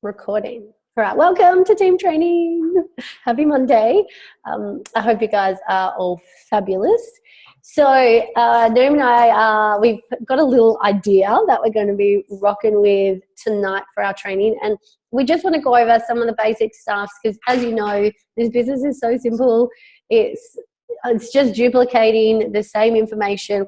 Recording. All right, welcome to team training. Happy Monday. I hope you guys are all fabulous. So Noam and I, we've got a little idea that we're going to be rocking with tonight for our training, and we just want to go over some of the basic stuff because, as you know, this business is so simple. It's just duplicating the same information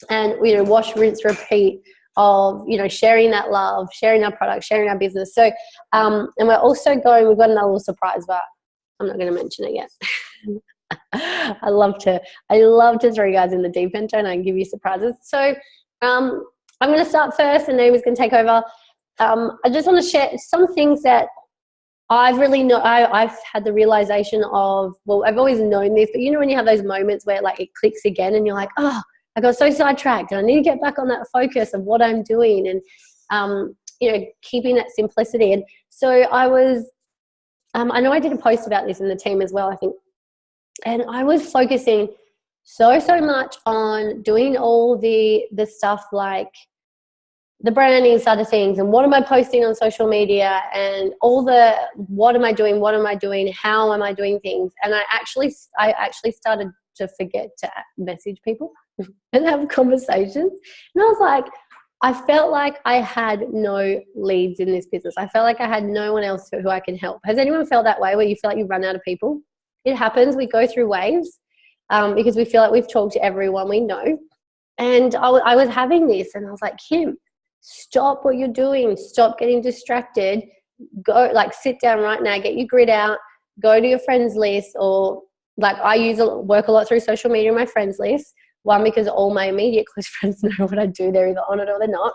and, wash, rinse, repeat of, sharing that love, sharing our product, sharing our business. So, and we're also we've got another little surprise, but I'm not going to mention it yet. I love to throw you guys in the deep end, don't I, and give you surprises. So, I'm going to start first, and Naomi's going to take over. I just want to share some things that I've had the realization of, well, I've always known this, but when you have those moments where like it clicks again and you're like, oh, I got so sidetracked and I need to get back on that focus of what I'm doing and, keeping that simplicity. And so I was, I know I did a post about this in the team as well, I think, and I was focusing so much on doing all the stuff like the branding side of things and what am I posting on social media and all the what am I doing, how am I doing things. And I actually started to forget to message people and have conversations. And I was like, I felt like I had no leads in this business. I felt like I had no one else who I can help. Has anyone felt that way where you feel like you run out of people? It happens. We go through waves because we feel like we've talked to everyone we know. And I was having this and I was like, Kim, stop what you're doing. Stop getting distracted. Go, sit down right now, get your grid out, go to your friends list, or I work a lot through social media, my friends list. One, because all my immediate close friends know what I do. They're either on it or they're not.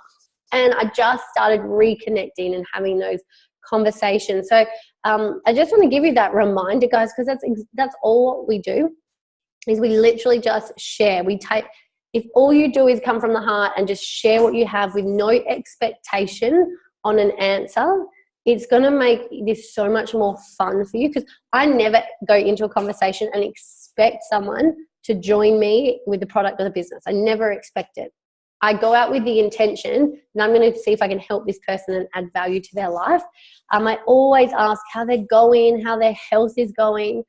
And I just started reconnecting and having those conversations. So I just want to give you that reminder, guys, because that's all what we do is we literally just share. If all you do is come from the heart and just share what you have with no expectation on an answer, it's going to make this so much more fun for you, because I never go into a conversation and expect someone to join me with the product or the business. I never expect it. I go out with the intention and I'm going to see if I can help this person and add value to their life. I always ask how they're going, how their health is going.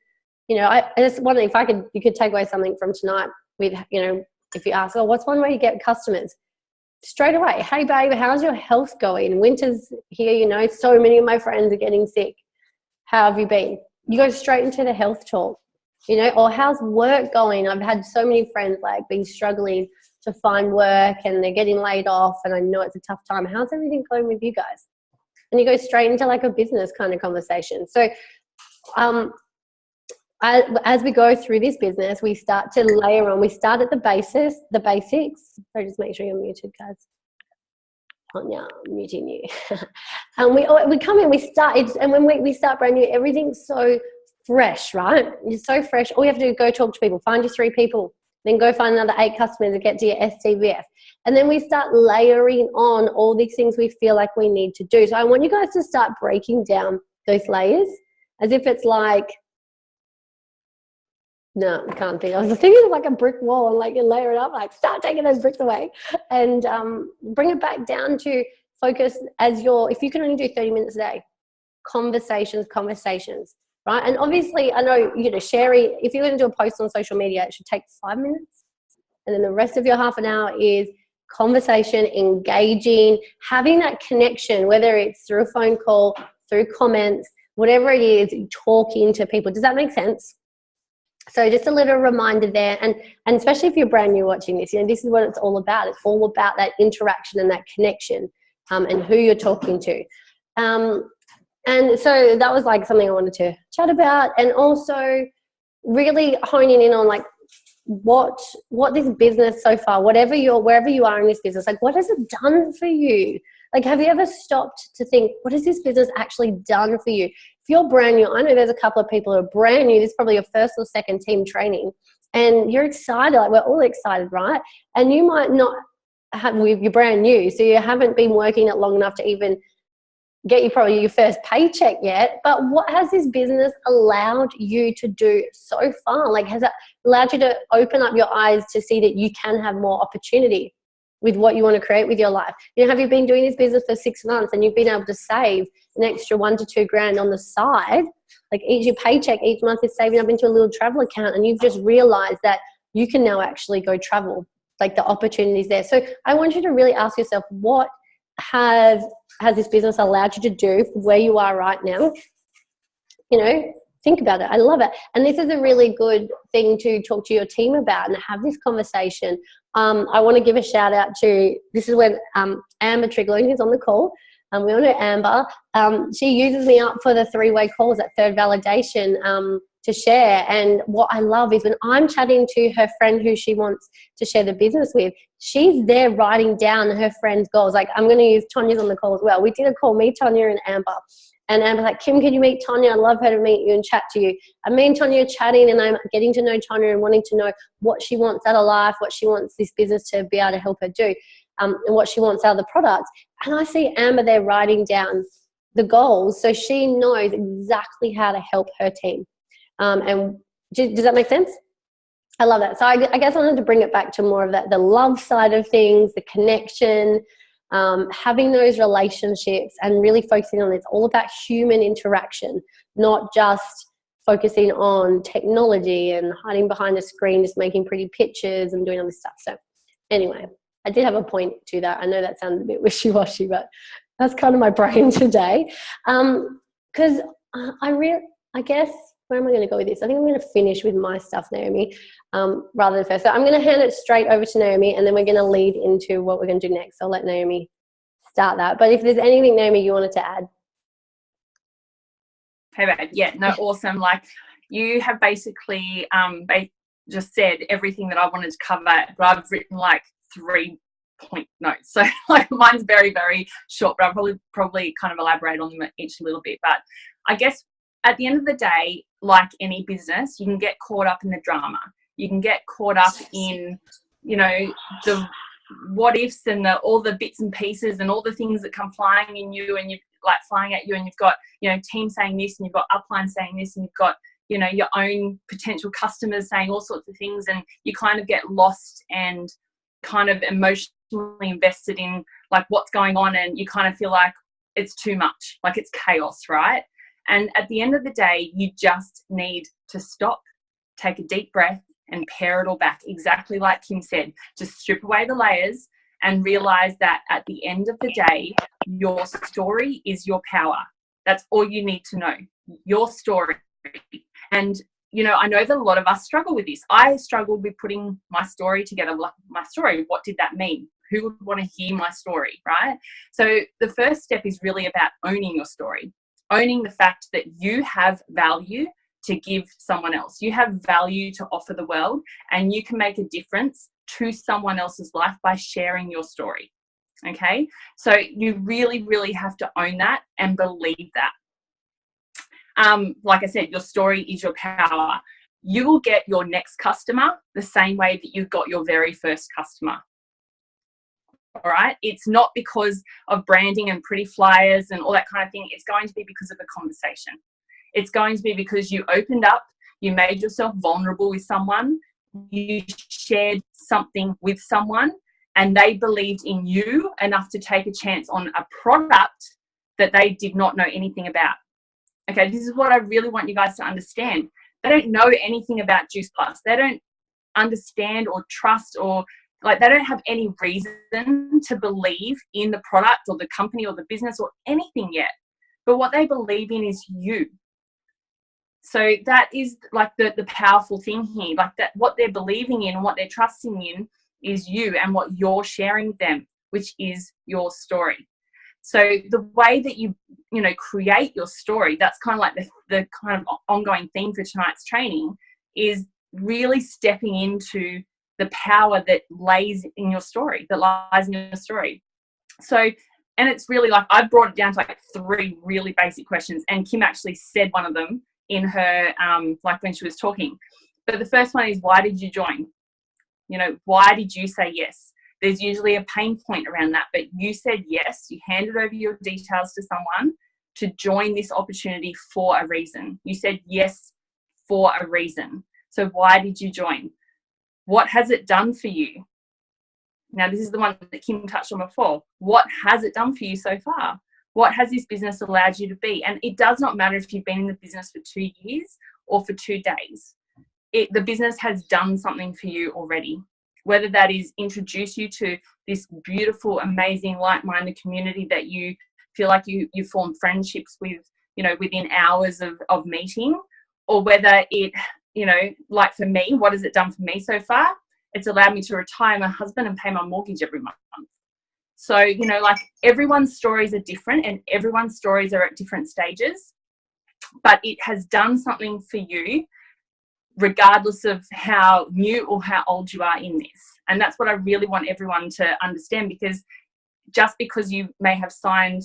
I just wonder if you could take away something from tonight with, if you ask, oh, what's one way you get customers? Straight away, hey babe, how's your health going? Winter's here, so many of my friends are getting sick. How have you been? You go straight into the health talk, or how's work going? I've had so many friends been struggling to find work and they're getting laid off, and I know it's a tough time. How's everything going with you guys? And you go straight into a business kind of conversation. So as we go through this business, we start to layer on. We start at the basics. So just make sure you're muted, guys. Oh, yeah, I'm muting you. And we come in, we start, and when we start brand new, everything's so fresh, right? It's so fresh. All you have to do is go talk to people, find your 3 people, then go find another 8 customers and get to your SCVF. And then we start layering on all these things we feel like we need to do. So I want you guys to start breaking down those layers as if it's no, I can't think. I was thinking of a brick wall and you layer it up, start taking those bricks away and bring it back down to focus if you can only do 30 minutes a day, conversations, right? And obviously I know, Sherry, if you're going to do a post on social media, it should take 5 minutes. And then the rest of your half an hour is conversation, engaging, having that connection, whether it's through a phone call, through comments, whatever it is, talking to people. Does that make sense? So just a little reminder there, and especially if you're brand new watching this, this is what it's all about. It's all about that interaction and that connection and who you're talking to. And so that was something I wanted to chat about, and also really honing in on what this business so far, wherever you are in this business, what has it done for you? Have you ever stopped to think, what has this business actually done for you? If you're brand new, I know there's a couple of people who are brand new. This is probably your first or second team training, and you're excited. We're all excited, right? And you might not you're brand new, so you haven't been working it long enough to even get probably your first paycheck yet. But what has this business allowed you to do so far? Has it allowed you to open up your eyes to see that you can have more opportunity? with what you want to create with your life. You know, have you been doing this business for 6 months and you've been able to save an extra $1 to $2 grand on the side? Like your paycheck each month is saving up into a little travel account, and you've just realized that you can now actually go travel. Like the opportunities there. So I want you to really ask yourself, what has this business allowed you to do for where you are right now? You know, think about it. I love it. And this is a really good thing to talk to your team about and have this conversation. I want to give a shout out to, this is when Amber Trigling is on the call. We all know Amber. She uses me up for the 3-way calls, that third validation, to share. And what I love is when I'm chatting to her friend who she wants to share the business with, she's there writing down her friend's goals. Like, I'm going to use Tanya's on the call as well. We did a call, me, Tanya, and Amber. And Amber's like, Kim, can you meet Tanya? I'd love her to meet you and chat to you. And me and Tanya are chatting, and I'm getting to know Tanya and wanting to know what she wants out of life, what she wants this business to be able to help her do, and what she wants out of the products. And I see Amber there writing down the goals so she knows exactly how to help her team. And does that make sense? I love that. So I guess I wanted to bring it back to more of that, the love side of things, the connection, having those relationships and really focusing on it's all about human interaction, not just focusing on technology and hiding behind a screen, just making pretty pictures and doing all this stuff. So anyway, I did have a point to that. I know that sounds a bit wishy-washy, but that's kind of my brain today. Because I guess, where am I going to go with this? I think I'm going to finish with my stuff, Naomi, rather than first. So I'm going to hand it straight over to Naomi, and then we're going to lead into what we're going to do next. So I'll let Naomi start that. But if there's anything, Naomi, you wanted to add. Hey, babe. Yeah, no, awesome. Like, you have basically just said everything that I wanted to cover, but I've written like 3-point notes. So like mine's very, very short, but I'll probably kind of elaborate on them each a little bit. But I guess at the end of the day, like any business, you can get caught up in the drama. You can get caught up in, you know, the what ifs and all the bits and pieces and all the things that come flying in you, and you're like flying at you, and you've got, you know, team saying this, and you've got upline saying this, and you've got, you know, your own potential customers saying all sorts of things, and you kind of get lost and kind of emotionally invested in like what's going on, and you kind of feel like it's too much, like it's chaos, right? And at the end of the day, you just need to stop, take a deep breath, and pare it all back. Exactly like Kim said, just strip away the layers and realize that at the end of the day, your story is your power. That's all you need to know, your story. And, you know, I know that a lot of us struggle with this. I struggled with putting my story together. Like, my story, what did that mean? Who would want to hear my story, right? So the first step is really about owning your story. Owning the fact that you have value to give someone else. You have value to offer the world, and you can make a difference to someone else's life by sharing your story. Okay? So you really, really have to own that and believe that. Like I said, your story is your power. You will get your next customer the same way that you got your very first customer. All right. It's not because of branding and pretty flyers and all that kind of thing. It's going to be because of a conversation. It's going to be because you opened up, you made yourself vulnerable with someone, you shared something with someone, and they believed in you enough to take a chance on a product that they did not know anything about. Okay, this is what I really want you guys to understand. They don't know anything about Juice Plus. They don't understand or trust, or like, they don't have any reason to believe in the product or the company or the business or anything yet. But what they believe in is you. So that is like the powerful thing here. Like, that what they're believing in and what they're trusting in is you and what you're sharing with them, which is your story. So the way that you create your story, that's kind of like the kind of ongoing theme for tonight's training, is really stepping into the power that lays in your story, that lies in your story. So, and it's really like, I brought it down to like 3 really basic questions, and Kim actually said one of them in her, like when she was talking. But the first one is, why did you join? You know, why did you say yes? There's usually a pain point around that, but you said yes. You handed over your details to someone to join this opportunity for a reason. You said yes for a reason. So why did you join? What has it done for you? Now, this is the one that Kim touched on before. What has it done for you so far? What has this business allowed you to be? And it does not matter if you've been in the business for 2 years or for 2 days. The business has done something for you already, whether that is introduce you to this beautiful, amazing, like-minded community that you feel like you form friendships with, within hours of meeting, or whether it, like for me, what has it done for me so far? It's allowed me to retire my husband and pay my mortgage every month. So, like everyone's stories are different and everyone's stories are at different stages, but it has done something for you regardless of how new or how old you are in this. And that's what I really want everyone to understand, because just because you may have signed,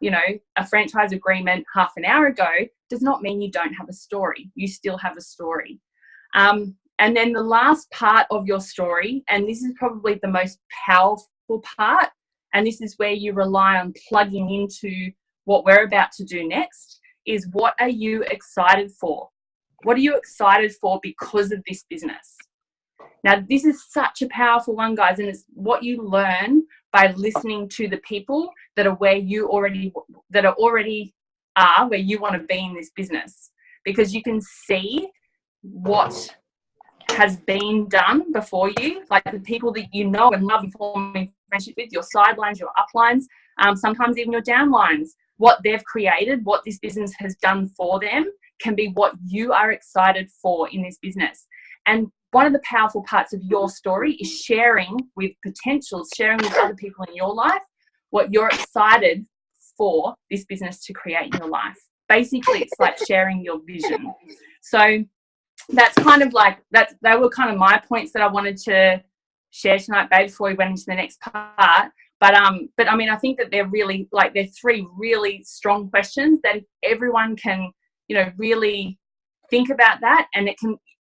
a franchise agreement half an hour ago does not mean you don't have a story. You still have a story. And then the last part of your story, and this is probably the most powerful part, and this is where you rely on plugging into what we're about to do next, is what are you excited for? What are you excited for because of this business? Now, this is such a powerful one, guys, and it's what you learn by listening to the people that are where you already are, where you want to be in this business, because you can see what has been done before you, like the people that you know and love and forming friendship with, your sidelines, your uplines, sometimes even your downlines, what they've created, what this business has done for them can be what you are excited for in this business. And one of the powerful parts of your story is sharing with potentials, sharing with other people in your life what you're excited for this business to create in your life. Basically, it's like sharing your vision. So that's kind of like, they were kind of my points that I wanted to share tonight, babe, before we went into the next part. But I mean, I think that they're really, like, they're 3 really strong questions that if everyone can, really think about that, and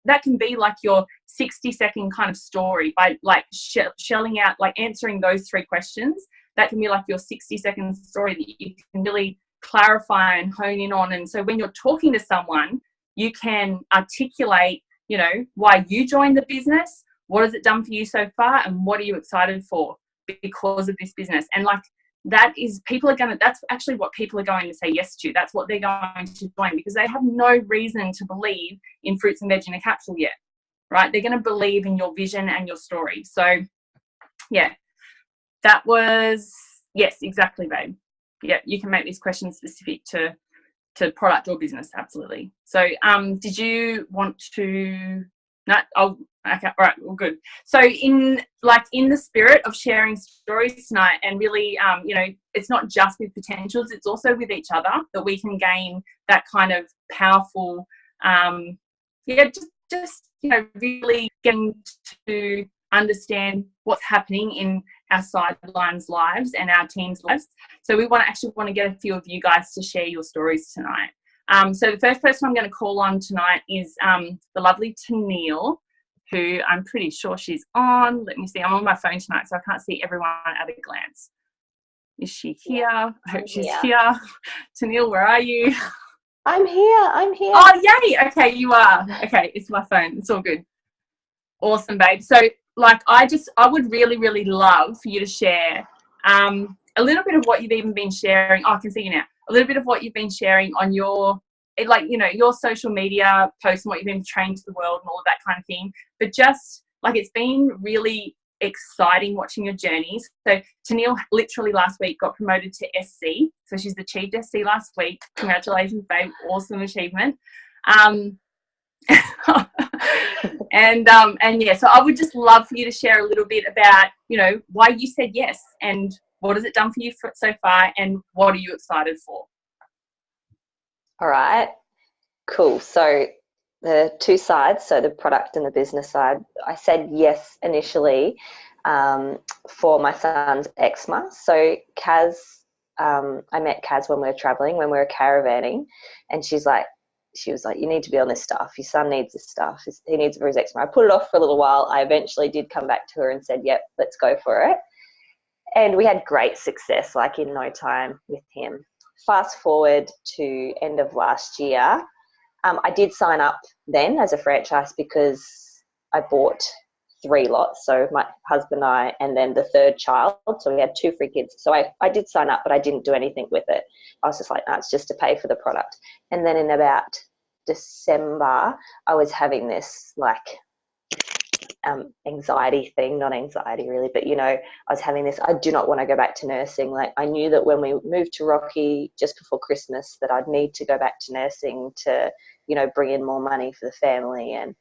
that can be like your 60-second kind of story by like shelling out, like answering those 3 questions. That can be like your 60-second story that you can really clarify and hone in on. And so when you're talking to someone, you can articulate, why you joined the business, what has it done for you so far, and what are you excited for because of this business. And like, that's actually what people are going to say yes to. That's what they're going to join, because they have no reason to believe in fruits and veg in a capsule yet, right? They're going to believe in your vision and your story. So yeah, that was, yes, exactly, babe. Yeah, you can make these questions specific to product or business, absolutely. So did you want to, no, okay, all right, well, good. So in the spirit of sharing stories tonight, and really, it's not just with potentials, it's also with each other that we can gain that kind of powerful, just really getting to understand what's happening in our sidelines lives and our teams' lives. So we want to get a few of you guys to share your stories tonight. So the first person I'm going to call on tonight is the lovely Tenielle, who I'm pretty sure she's on. Let me see. I'm on my phone tonight, so I can't see everyone at a glance. Is she here? I hope she's here. Tenielle, where are you? I'm here. Oh, yay. Okay, you are. Okay, it's my phone. It's all good. Awesome, babe. So, like, I would really, really love for you to share a little bit of what you've even been sharing. Oh, I can see you now. A little bit of what you've been sharing on your social media posts and what you've been portraying to the world and all of that kind of thing. But just, like, it's been really exciting watching your journeys. So Tenielle literally last week got promoted to SC. So she's achieved SC last week. Congratulations, babe. Awesome achievement. And yeah, so I would just love for you to share a little bit about, why you said yes, and what has it done for you so far, and what are you excited for? All right, cool. So the 2 sides, so the product and the business side, I said yes initially for my son's eczema. So Kaz, I met Kaz when we were traveling, when we were caravanning, and she was like, you need to be on this stuff. Your son needs this stuff. He needs it for his eczema. I put it off for a little while. I eventually did come back to her and said, yep, let's go for it. And we had great success, like in no time with him. Fast forward to end of last year, I did sign up then as a franchise because I bought 3 lots. So my husband and I, and then the third child. So we had 2 free kids. So I did sign up, but I didn't do anything with it. I was just like, no, it's just to pay for the product. And then in about December, I was having this like anxiety thing, not anxiety really, but I was having this, I do not want to go back to nursing. Like, I knew that when we moved to Rocky just before Christmas that I'd need to go back to nursing to, bring in more money for the family. And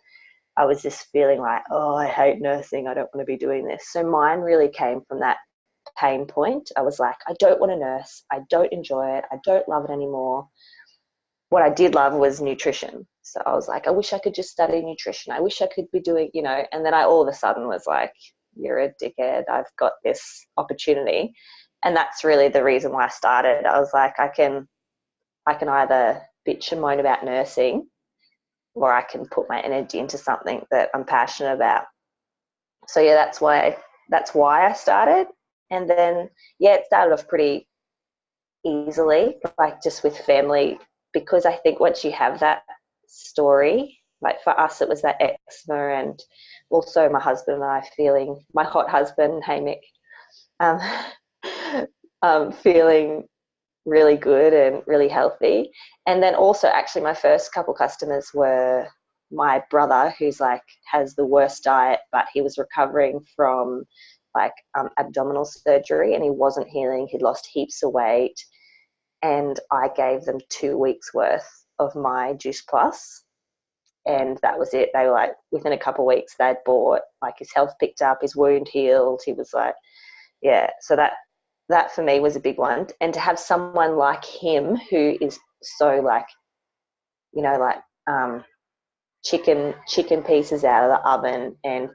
I was just feeling like, oh, I hate nursing. I don't want to be doing this. So mine really came from that pain point. I was like, I don't want to nurse. I don't enjoy it. I don't love it anymore. What I did love was nutrition. So I was like, I wish I could just study nutrition. I wish I could be doing, and then I all of a sudden was like, you're a dickhead. I've got this opportunity. And that's really the reason why I started. I was like, I can either bitch and moan about nursing, or I can put my energy into something that I'm passionate about. So yeah, that's why I started. And then, yeah, it started off pretty easily, like just with family, because I think once you have that story, like for us, it was that eczema, and also my husband and I feeling, my hot husband, hey Mick, feeling really good and really healthy. And then also actually my first couple customers were my brother, who's like has the worst diet, but he was recovering from like abdominal surgery and he wasn't healing. He'd lost heaps of weight. And I gave them 2 weeks worth of my Juice Plus, and that was it. They were like, within a couple of weeks they'd bought, like his health picked up, his wound healed. He was like, yeah. So that for me was a big one. And to have someone like him who is so like, chicken pieces out of the oven and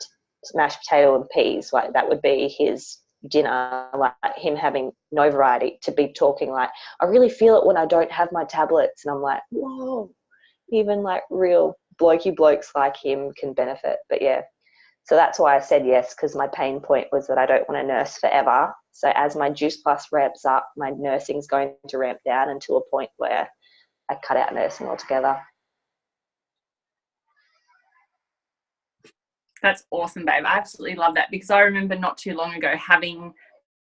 mashed potato and peas, like that would be his dinner, like him having no variety, to be talking like, I really feel it when I don't have my tablets. And I'm like, whoa, even like real blokey blokes like him can benefit. But yeah, so that's why I said yes, because my pain point was that I don't want to nurse forever. So as my Juice Plus ramps up, my nursing's going to ramp down until a point where I cut out nursing altogether. That's awesome, babe. I absolutely love that, because I remember not too long ago having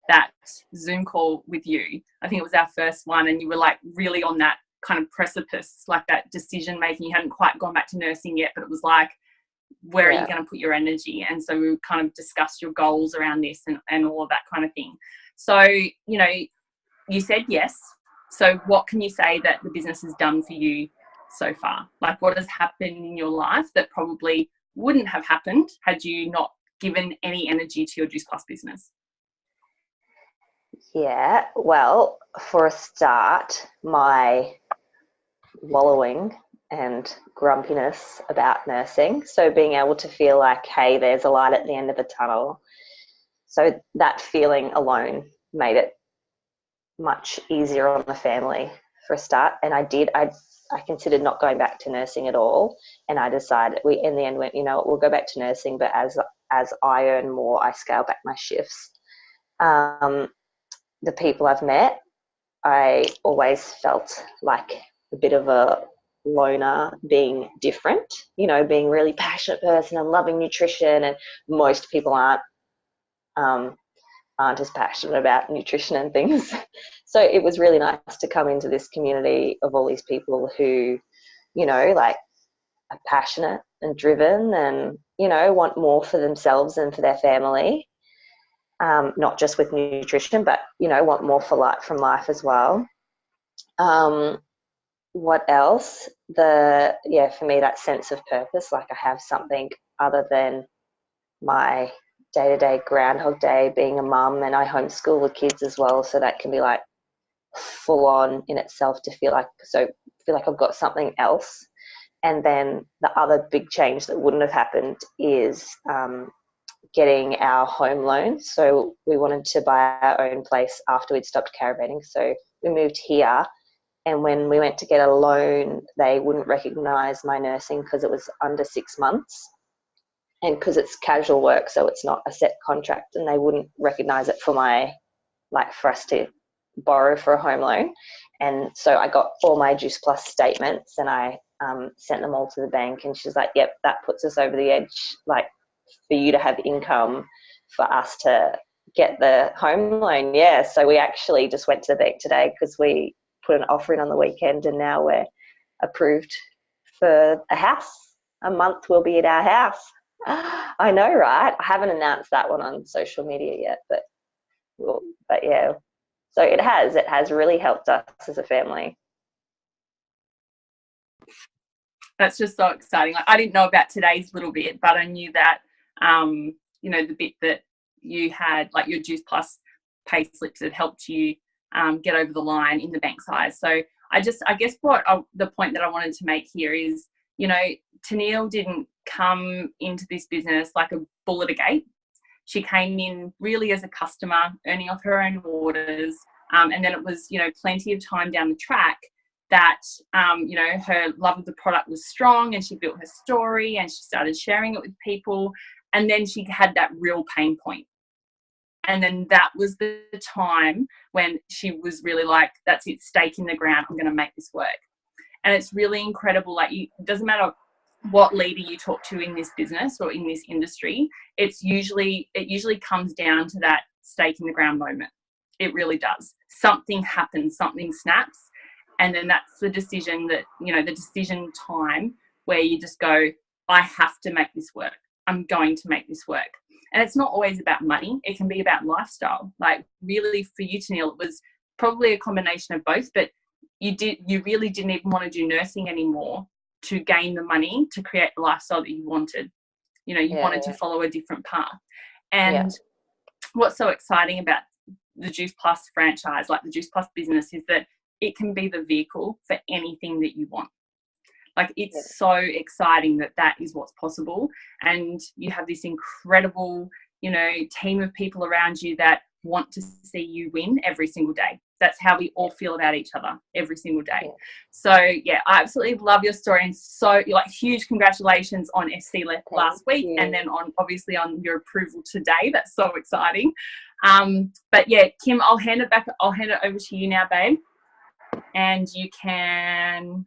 that Zoom call with you. I think it was our first one, and you were like really on that kind of precipice, like that decision making. You hadn't quite gone back to nursing yet, but it was like, where are you going to put your energy? And so we kind of discussed your goals around this and all of that kind of thing. So, you said yes. So what can you say that the business has done for you so far? Like, what has happened in your life that probably wouldn't have happened had you not given any energy to your Juice Plus business? Yeah, well, for a start, my wallowing and grumpiness about nursing. So being able to feel like, hey, there's a light at the end of the tunnel. So that feeling alone made it much easier on the family for a start. And I considered not going back to nursing at all. And I decided, we in the end went, we'll go back to nursing, but as I earn more, I scale back my shifts. The people I've met, I always felt like a bit of a loner, being different, being a really passionate person and loving nutrition, and most people aren't as passionate about nutrition and things. So it was really nice to come into this community of all these people who, like are passionate and driven and, want more for themselves and for their family. Not just with nutrition, but, want more from life as well. What else? For me, that sense of purpose, like I have something other than my day-to-day Groundhog Day being a mum, and I homeschool the kids as well. So that can be like full on in itself to feel like I've got something else. And then the other big change that wouldn't have happened is getting our home loan. So we wanted to buy our own place after we'd stopped caravanning. So we moved here, and when we went to get a loan, they wouldn't recognise my nursing because it was under 6 months, and because it's casual work, so it's not a set contract, and they wouldn't recognise it for us to borrow for a home loan. And so I got all my Juice Plus statements, and I sent them all to the bank, and she's like, yep, that puts us over the edge, like for you to have income for us to get the home loan. Yeah, so we actually just went to the bank today because we put an offer in on the weekend, and now we're approved for a house. A month we'll be at our house. I know, right? I haven't announced that one on social media yet, but yeah. So it has really helped us as a family. That's just so exciting. Like, I didn't know about today's little bit, but I knew that, you know, the bit that you had, like your Juice Plus pay slips had helped you get over the line in the bank side. So I guess the point that I wanted to make here is, you know, Tenielle didn't come into this business like a bull at a gate. She came in really as a customer, earning off her own orders. And then it was, you know, plenty of time down the track that, you know, her love of the product was strong, and she built her story and she started sharing it with people. And then she had that real pain point. And then that was the time when she was really like, that's it, stake in the ground. I'm going to make this work. And it's really incredible. Like, it doesn't matter what leader you talk to in this business or in this industry, it usually comes down to that stake in the ground moment. It really does. Something happens, something snaps. And then that's the decision that, you know, the decision time where you just go, I have to make this work. I'm going to make this work. And it's not always about money. It can be about lifestyle. Like, really for you, Tenielle, it was probably a combination of both, but you really didn't even want to do nursing anymore to gain the money to create the lifestyle that you wanted. You know, you wanted to follow a different path. And what's so exciting about the Juice Plus franchise, like the Juice Plus business, is that it can be the vehicle for anything that you want. Like, it's so exciting that is what's possible. And you have this incredible, you know, team of people around you that want to see you win every single day. That's how we all feel about each other every single day. So yeah, I absolutely love your story. And so, like, huge congratulations on FC last week, and then obviously on your approval today. That's so exciting. But yeah, Kim, I'll hand it over to you now, babe. And you can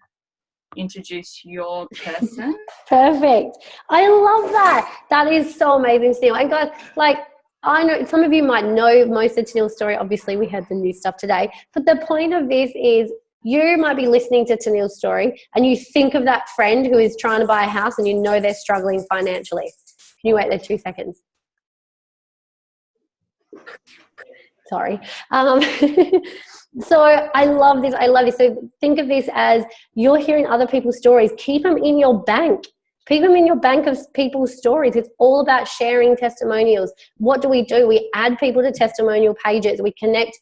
introduce your person. Perfect. I love that. That is so amazing, Tenielle. And guys, like, I know some of you might know most of Tenielle's story. Obviously, we heard the new stuff today. But the point of this is, you might be listening to Tenielle's story and you think of that friend who is trying to buy a house and you know they're struggling financially. Can you wait there 2 seconds? Sorry. So I love this. I love this. So think of this as, you're hearing other people's stories. Keep them in your bank. Keep them in your bank of people's stories. It's all about sharing testimonials. What do? We add people to testimonial pages. We connect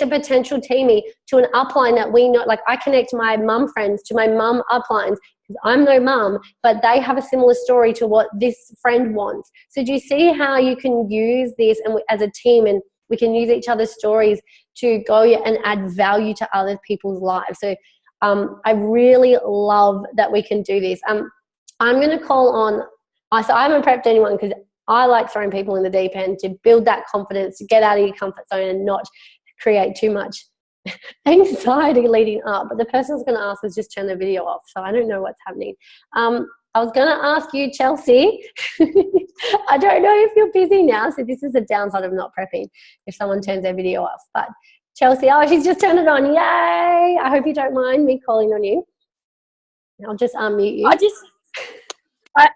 a potential teamie to an upline that we know. Like, I connect my mum friends to my mum uplines because I'm no mum, but they have a similar story to what this friend wants. So do you see how you can use this and as a team, and we can use each other's stories to go and add value to other people's lives? So I really love that we can do this. I'm going to call on, so I haven't prepped anyone because I like throwing people in the deep end to build that confidence, to get out of your comfort zone and not create too much anxiety leading up. But the person who's going to ask has just turned the video off, so I don't know what's happening. I was going to ask you, Chelsea. I don't know if you're busy now, so this is the downside of not prepping, if someone turns their video off. But Chelsea, oh, she's just turned it on. Yay! I hope you don't mind me calling on you. I'll just unmute you.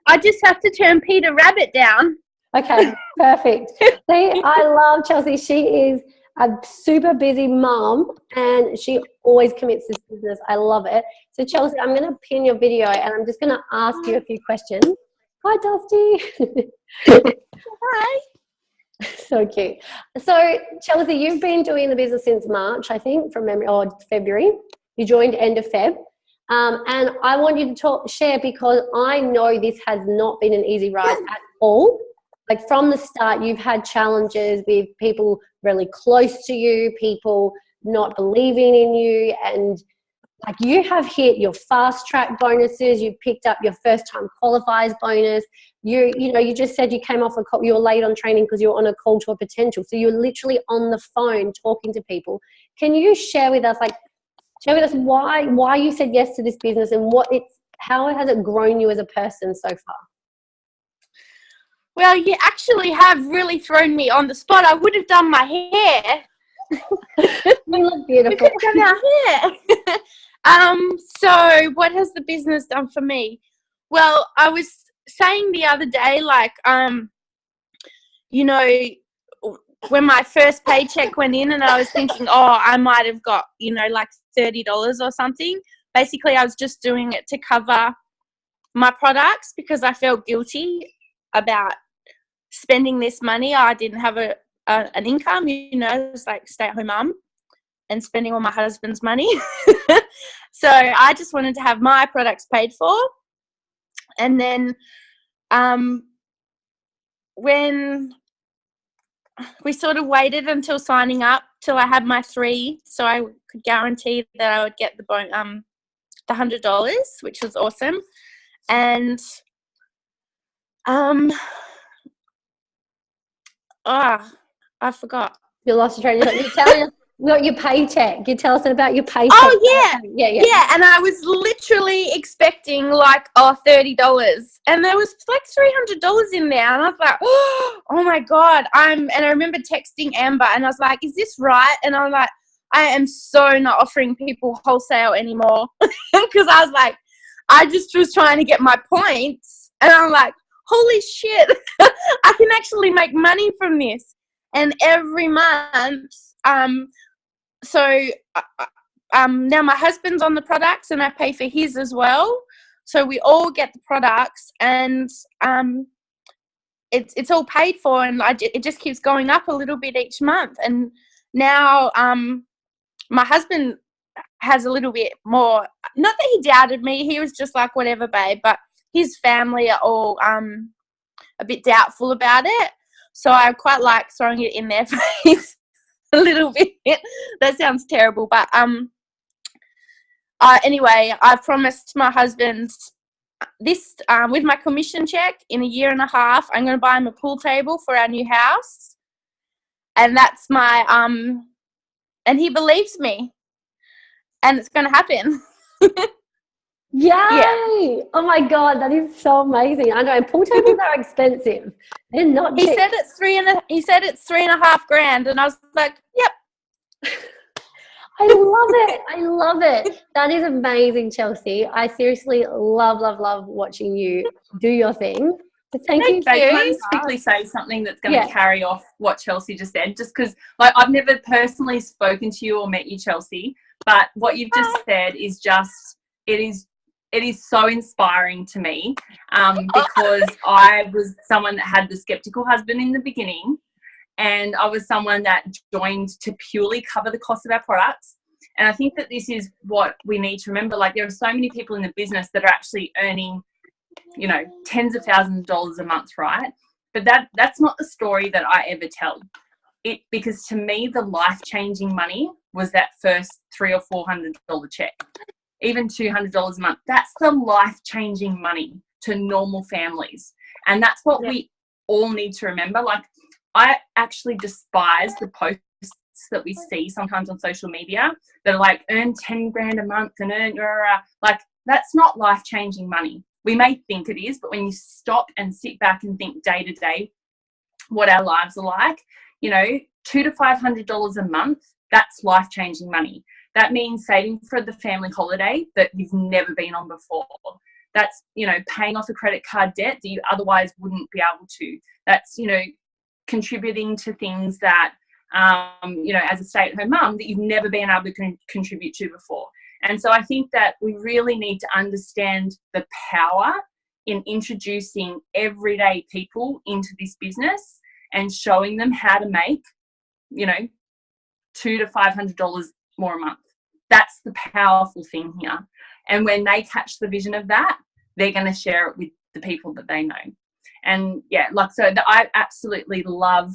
I just have to turn Peter Rabbit down. Okay, perfect. See, I love Chelsea. She is a super busy mom and she always commits to this business. I love it. So Chelsea, I'm going to pin your video and I'm just going to ask you a few questions. Hi, Dusty. Hi. So cute. So Chelsea, you've been doing the business since March, I think, from memory, or February. You joined end of Feb. And I want you to share, because I know this has not been an easy ride at all. Like, from the start, you've had challenges with people really close to you, people not believing in you, and like, you have hit your fast track bonuses. You picked up your first time qualifiers bonus. You just said you came off a call, you were late on training because you were on a call to a potential. So you're literally on the phone talking to people. Can you share with us, why you said yes to this business and how has it grown you as a person so far? Well, you actually have really thrown me on the spot. I would have done my hair. You look beautiful. We could have done our hair. So what has the business done for me? Well, I was saying the other day, like, you know, when my first paycheck went in and I was thinking, oh, I might have got, you know, like $30 or something. Basically, I was just doing it to cover my products because I felt guilty about spending this money. I didn't have an income, you know, it was like stay-at-home mum and spending all my husband's money. So I just wanted to have my products paid for. And then when we sort of waited until signing up till I had my 3, so I could guarantee that I would get the $100, which was awesome. And I forgot. You lost your train of thought. You're telling us what your paycheck. You tell us about your paycheck. Oh, yeah. Yeah. Yeah, and I was literally expecting like, $30. And there was like $300 in there. And I was like, oh my God. And I remember texting Amber and I was like, is this right? And I was like, I am so not offering people wholesale anymore. Because I was like, I just was trying to get my points. And I'm like, holy shit, I can actually make money from this. And every month, now my husband's on the products and I pay for his as well. So we all get the products and it's all paid for, and it just keeps going up a little bit each month. And now my husband has a little bit more, not that he doubted me, he was just like, whatever, babe, but his family are all a bit doubtful about it. So I quite like throwing it in their face a little bit. That sounds terrible, but anyway, I promised my husband this with my commission check in a year and a half, I'm going to buy him a pool table for our new house, and that's my and he believes me, and it's going to happen. Yay! Yeah. Oh my God, that is so amazing. I know, and pool tables are expensive. They're not cheap. He said it's $3.5 grand, and I was like, yep. I love it. I love it. That is amazing, Chelsea. I seriously love watching you do your thing. So thank you. Can I just quickly say something that's going to carry off what Chelsea just said? Just because, like, I've never personally spoken to you or met you, Chelsea, but what you've just said is just, it is so inspiring to me, because I was someone that had the skeptical husband in the beginning, and I was someone that joined to purely cover the cost of our products. And I think that this is what we need to remember. Like, there are so many people in the business that are actually earning, you know, tens of thousands of dollars a month, right? But that's not the story that I ever tell. Because to me, the life-changing money was that first $300 or $400 check, even $200 a month. That's the life-changing money to normal families. And that's what we all need to remember. Like, I actually despise the posts that we see sometimes on social media that are like, earn 10 grand a month and earn, like, that's not life-changing money. We may think it is, but when you stop and sit back and think day to day what our lives are like, you know, $200 to $500 a month, that's life-changing money. That means saving for the family holiday that you've never been on before. That's, you know, paying off a credit card debt that you otherwise wouldn't be able to. That's, you know, contributing to things that, you know, as a stay-at-home mum, that you've never been able to contribute to before. And so I think that we really need to understand the power in introducing everyday people into this business and showing them how to make, you know, $200 to $500 more a month. That's the powerful thing here. And when they catch the vision of that, they're going to share it with the people that they know. And yeah, like, so I absolutely love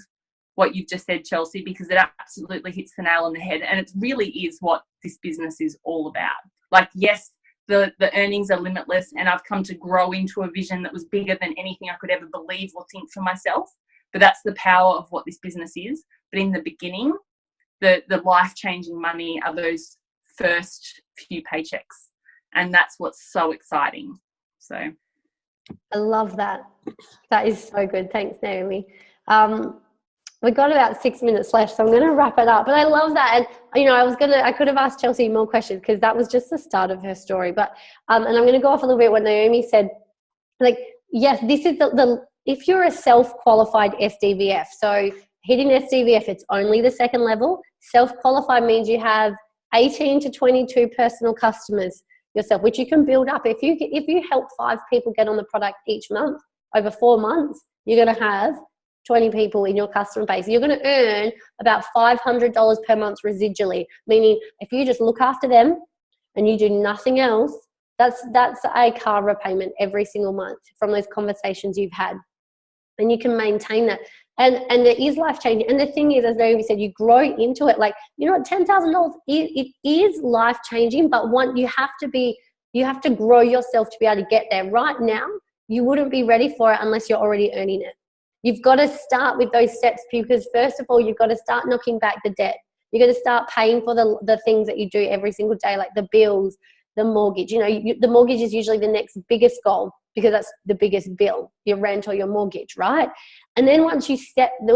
what you've just said, Chelsea, because it absolutely hits the nail on the head. And it really is what this business is all about. Like, yes, the earnings are limitless, and I've come to grow into a vision that was bigger than anything I could ever believe or think for myself. But that's the power of what this business is. But in the beginning, the life-changing money are those first few paychecks. And that's what's so exciting. So I love that. That is so good. Thanks, Naomi. We've got about 6 minutes left, so I'm going to wrap it up. But I love that. And, you know, I could have asked Chelsea more questions because that was just the start of her story. But, and I'm going to go off a little bit what Naomi said. Like, yes, this is if you're a self-qualified SDVF, so hitting SDVF, it's only the second level. Self-qualified means you have 18 to 22 personal customers yourself, which you can build up. If you help 5 people get on the product each month, over 4 months, you're going to have 20 people in your customer base. You're going to earn about $500 per month residually, meaning if you just look after them and you do nothing else, that's a car repayment every single month from those conversations you've had. And you can maintain that. And it is life-changing. And the thing is, as Naomi said, you grow into it. Like, you know, $10,000, it is life-changing, but you have to grow yourself to be able to get there. Right now, you wouldn't be ready for it unless you're already earning it. You've got to start with those steps because, first of all, you've got to start knocking back the debt. You've got to start paying for the things that you do every single day, like the bills, the mortgage. You know, the mortgage is usually the next biggest goal because that's the biggest bill, your rent or your mortgage, right? And then when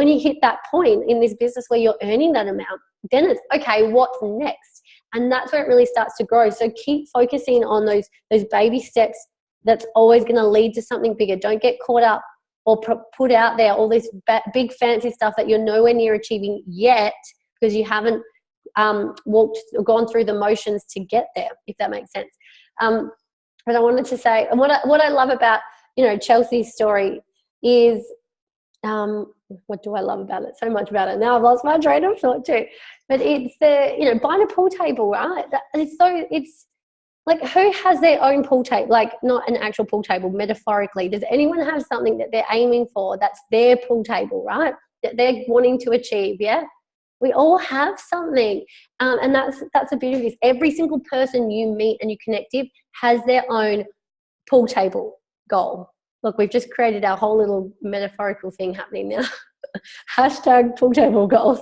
you hit that point in this business where you're earning that amount, then it's, okay, what's next? And that's where it really starts to grow. So keep focusing on those baby steps. That's always going to lead to something bigger. Don't get caught up or put out there all this big fancy stuff that you're nowhere near achieving yet because you haven't gone through the motions to get there, if that makes sense. But I wanted to say, and what I love about, you know, Chelsea's story is, what do I love about it? So much about it. Now I've lost my train of thought too. But it's buying a pool table, right? It's like, who has their own pool table? Like, not an actual pool table, metaphorically. Does anyone have something that they're aiming for that's their pool table, right? That they're wanting to achieve, yeah? We all have something. And that's the beauty of this. Every single person you meet and you connect with has their own pool table goal. Look, we've just created our whole little metaphorical thing happening now. Hashtag pool table goals.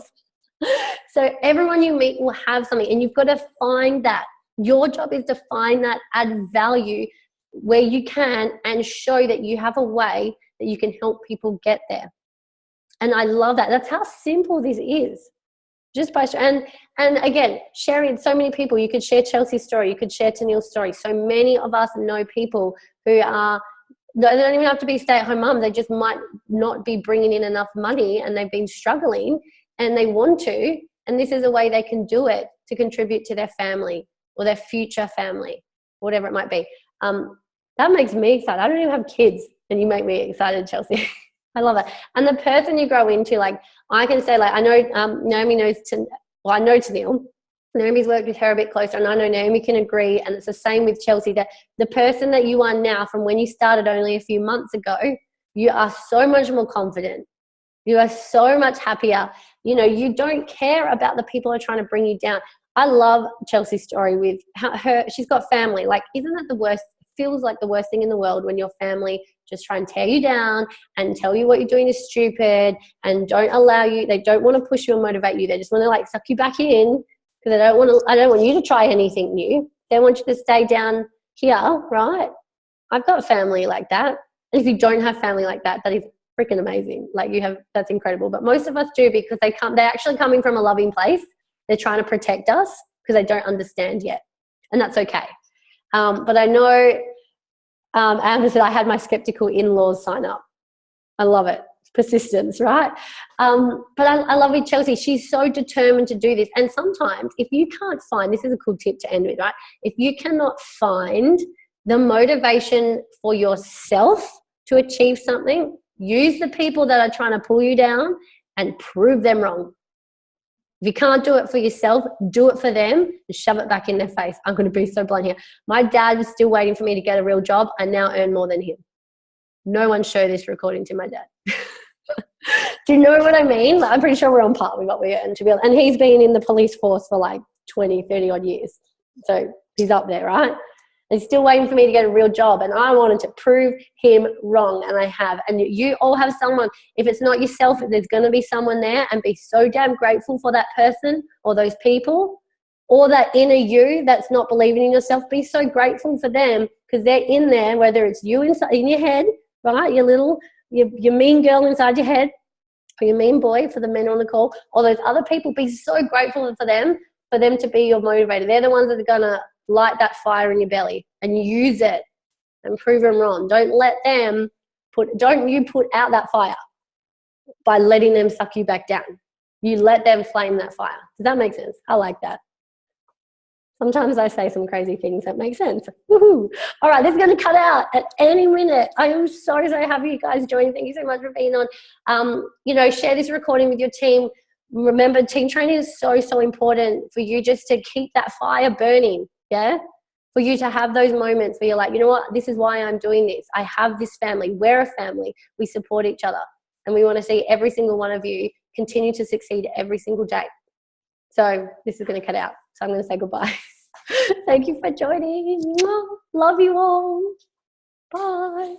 So everyone you meet will have something, and you've got to find that. Your job is to find that, add value where you can, and show that you have a way that you can help people get there. And I love that. That's how simple this is. Just by and again, sharing so many people. You could share Chelsea's story. You could share Tenielle's story. So many of us know people who are, they don't even have to be stay-at-home moms. They just might not be bringing in enough money, and they've been struggling, and they want to. And this is a way they can do it to contribute to their family or their future family, whatever it might be. That makes me excited. I don't even have kids, and you make me excited, Chelsea. I love it. And the person you grow into, like, I can say, like, I know Naomi knows, I know Tenielle. Naomi's worked with her a bit closer, and I know Naomi can agree, and it's the same with Chelsea, that the person that you are now from when you started only a few months ago, you are so much more confident. You are so much happier. You know, you don't care about the people who are trying to bring you down. I love Chelsea's story with she's got family. Like, isn't that the worst? Feels like the worst thing in the world when your family just try and tear you down and tell you what you're doing is stupid and don't allow you. They don't want to push you and motivate you. They just want to, like, suck you back in because I don't want you to try anything new. They want you to stay down here, right? I've got family like that. And if you don't have family like that, that is freaking amazing. Like, that's incredible. But most of us do, because they're actually coming from a loving place. They're trying to protect us because they don't understand yet. And that's okay. But I know, Amber said, I had my skeptical in-laws sign up. I love it. Persistence, right? But I love with Chelsea. She's so determined to do this. And sometimes if you can't find, this is a cool tip to end with, right? If you cannot find the motivation for yourself to achieve something, use the people that are trying to pull you down and prove them wrong. If you can't do it for yourself, do it for them and shove it back in their face. I'm going to be so blunt here. My dad was still waiting for me to get a real job. I now earn more than him. No one show this recording to my dad. Do you know what I mean? Like, I'm pretty sure we're on par with what we earn, to be honest. And he's been in the police force for like 20, 30 odd years. So he's up there, right? He's still waiting for me to get a real job, and I wanted to prove him wrong, and I have. And you all have someone. If it's not yourself, there's going to be someone there, and be so damn grateful for that person or those people or that inner you that's not believing in yourself, be so grateful for them, because they're in there, whether it's you inside in your head, right, your mean girl inside your head, or your mean boy for the men on the call, or those other people. Be so grateful for them to be your motivator. They're the ones that are gonna light that fire in your belly, and use it and prove them wrong. Don't you put out that fire by letting them suck you back down. You let them flame that fire. Does that make sense? I like that. Sometimes I say some crazy things that make sense. Woohoo! All right, this is going to cut out at any minute. I am so happy you guys joined. Thank you so much for being on. Share this recording with your team. Remember, team training is so important for you, just to keep that fire burning, yeah? For you to have those moments where you're like, you know what, this is why I'm doing this. I have this family. We're a family. We support each other. And we want to see every single one of you continue to succeed every single day. So this is going to cut out. So I'm going to say goodbye. Thank you for joining. Love you all. Bye.